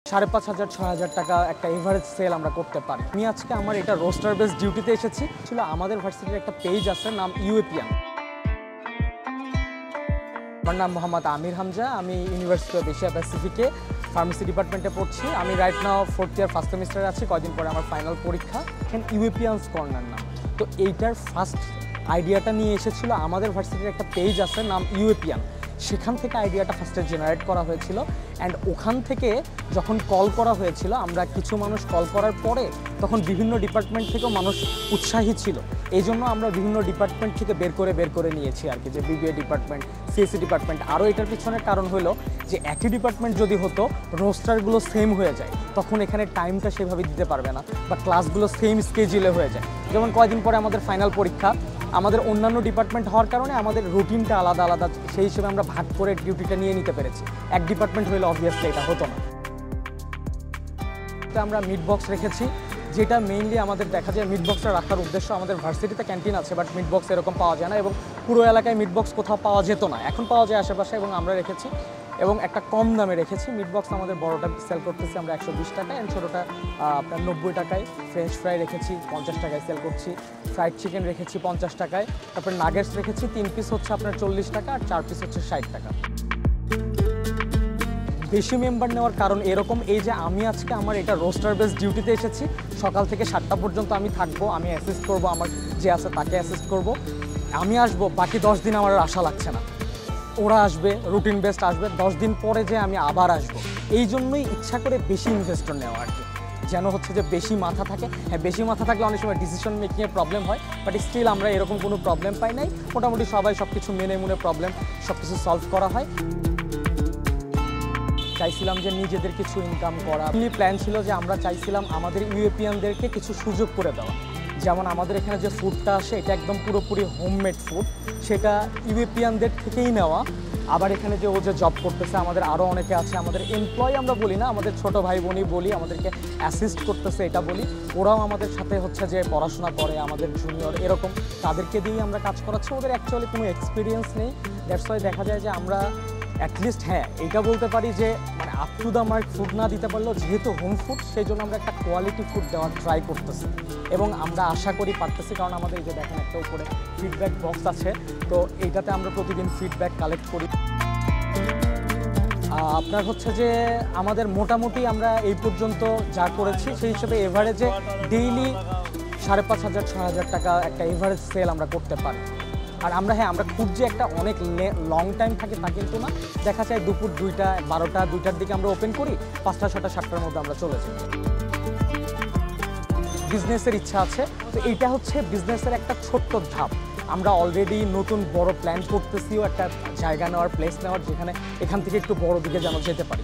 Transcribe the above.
5,500 6,000 টাকা একটা average sell আমরা করতে পারি। আমি আজকে আমার এটা রোস্টার বেস ডিউটিতে এসেছি। ছিল আমাদের ভার্সিটির একটা পেজ আছে নাম ইউএপিয়ান। আমার নাম মোহাম্মদ আমির হামজা। আমি ইউনিভার্সিটি অফ এশিয়া প্যাসিফিকে ফার্মেসি ডিপার্টমেন্টে পড়ছি। আমি right now 4th year first সেমিস্টারে আছি। কয়েকদিন পরে আমার ফাইনাল পরীক্ষা। এখানে ইউএপিয়ানস কর্নার নাম। তো এইটার ফার্স্ট আইডিয়াটা নিয়ে এসেছিল আমাদের ভার্সিটির একটা পেজ আছে নাম ইউএপিয়ান। সেখান থেকে আইডিয়াটা ফার্স্টে জেনারেট করা হয়েছিল অ্যান্ড ওখান থেকে যখন কল করা হয়েছিল আমরা কিছু মানুষ কল করার পরে তখন বিভিন্ন ডিপার্টমেন্ট থেকেও মানুষ উৎসাহী ছিল। এই জন্য আমরা বিভিন্ন ডিপার্টমেন্ট থেকে বের করে নিয়েছি আর কি, যে বিবিএ ডিপার্টমেন্ট, সিএসসি ডিপার্টমেন্ট। আরও এটার পিছনের কারণ হলো যে একই ডিপার্টমেন্ট যদি হতো রোস্টারগুলো সেম হয়ে যায়, তখন এখানে টাইমটা সেভাবে দিতে পারবে না বা ক্লাসগুলো সেম স্কেজুলে হয়ে যায়। যেমন কয়েকদিন পরে আমাদের ফাইনাল পরীক্ষা, আমাদের অন্যান্য ডিপার্টমেন্ট হওয়ার কারণে আমাদের রুটিনটা আলাদা আলাদা, সেই হিসেবে আমরা ভাগ করে ডিউটিটা নিয়ে নিতে পেরেছি। এক ডিপার্টমেন্ট হলে অবভিয়াসলি এটা হতো না। আমরা মিট বক্স রেখেছি, যেটা মেইনলি আমাদের দেখা যায় মিট বক্সটা রাখার উদ্দেশ্য, আমাদের ভার্সিটিতে ক্যান্টিন আছে বাট মিট বক্স এরকম পাওয়া যায় না এবং পুরো এলাকায় মিট বক্স কোথাও পাওয়া যেত না, এখন পাওয়া যায় আশেপাশে এবং আমরা রেখেছি এবং একটা কম দামে রেখেছি। মিট বক্স আমাদের বড়টা সেল করতেছি আমরা 120 টাকায় অ্যান্ড ছোটোটা আপনার 90 টাকায়। ফ্রেঞ্চ ফ্রাই রেখেছি 50 টাকায় সেল করছি, ফ্রাইড চিকেন রেখেছি 50 টাকায়, তারপর নাগেটস রেখেছি 3 পিস হচ্ছে আপনার 40 টাকা আর 4 পিস হচ্ছে 60 টাকা। বেশি মেম্বার নেওয়ার কারণ এরকম, এই যে আমি আজকে আমার এটা রোস্টার বেস ডিউটিতে এসেছি, সকাল থেকে 7টা পর্যন্ত আমি থাকবো, আমি অ্যাসিস্ট করব, আমার যে আছে তাকে অ্যাসিস্ট করব। আমি আসবো, বাকি 10 দিন আমার আশা লাগছে না, ওরা আসবে, রুটিন বেস্ট আসবে, 10 দিন পরে যে আমি আবার আসবো। এই জন্যই ইচ্ছা করে বেশি ইনভেস্টর নেওয়া আর কি, যেন হচ্ছে যে বেশি মাথা থাকে। হ্যাঁ, বেশি মাথা থাকলে অনেক সময় ডিসিশন মেকিংয়ে প্রবলেম হয়, বাট স্টিল আমরা এরকম কোনো প্রবলেম পাই নাই। মোটামুটি সবাই সব কিছু মেনে প্রবলেম সব কিছু সলভ করা হয়। চাইছিলাম যে নিজেদের কিছু ইনকাম করা, প্ল্যান ছিল যে আমরা চাইছিলাম আমাদের ইউএপিয়ানদেরকে কিছু সুযোগ করে দেওয়া। যেমন আমাদের এখানে যে ফুডটা আসে এটা একদম পুরোপুরি হোমমেড ফুড, সেটা ইউএপিয়ানদের থেকেই নেওয়া। আবার এখানে যে ও যে জব করতেছে, আমাদের আরও অনেকে আছে, আমাদের এমপ্লয়ি আমরা বলি না, আমাদের ছোট ভাই বোনই বলি, আমাদেরকে অ্যাসিস্ট করতেছে এটা বলি। ওরাও আমাদের সাথে হচ্ছে যে পড়াশোনা করে, আমাদের জুনিয়র এরকম, তাদেরকে দিয়েই আমরা কাজ করাচ্ছি। ওদের অ্যাকচুয়ালি কোনো এক্সপিরিয়েন্স নেই, দ্যাটস ওয়াই দেখা যায় যে আমরা অ্যাটলিস্ট হ্যাঁ এইটা বলতে পারি যে মানে up to the mark food না দিতে পারলেও যেহেতু হোম ফুড, সেই জন্য আমরা একটা কোয়ালিটি ফুড দেওয়ার ট্রাই করতেছি এবং আমরা আশা করি পারতেছি। কারণ আমাদের এই যে দেখেন একটা উপরে ফিডব্যাক বক্স আছে, তো এইটাতে আমরা প্রতিদিন ফিডব্যাক কালেক্ট করি। আপনার হচ্ছে যে আমাদের মোটামুটি আমরা এই পর্যন্ত যা করেছি সেই হিসেবে এভারেজে ডেইলি 5,500 6,000 টাকা একটা এভারেজ সেল আমরা করতে পারি। আর আমরা হ্যাঁ, আমরা খুব যে একটা অনেক লং টাইম থাকি তা কিন্তু না, দেখা যায় দুপুর 2টা 12টা 2টার দিকে আমরা ওপেন করি, 5টা 6টা 7টার মধ্যে আমরা চলে যাই। বিজনেসের ইচ্ছা আছে, তো এইটা হচ্ছে বিজনেসের একটা ছোট্ট ধাপ। আমরা অলরেডি নতুন বড় প্ল্যান করতেছিও, একটা জায়গা নেওয়ার, প্লেস নেওয়ার, যেখানে এখান থেকে একটু বড় দিকে যেন যেতে পারি।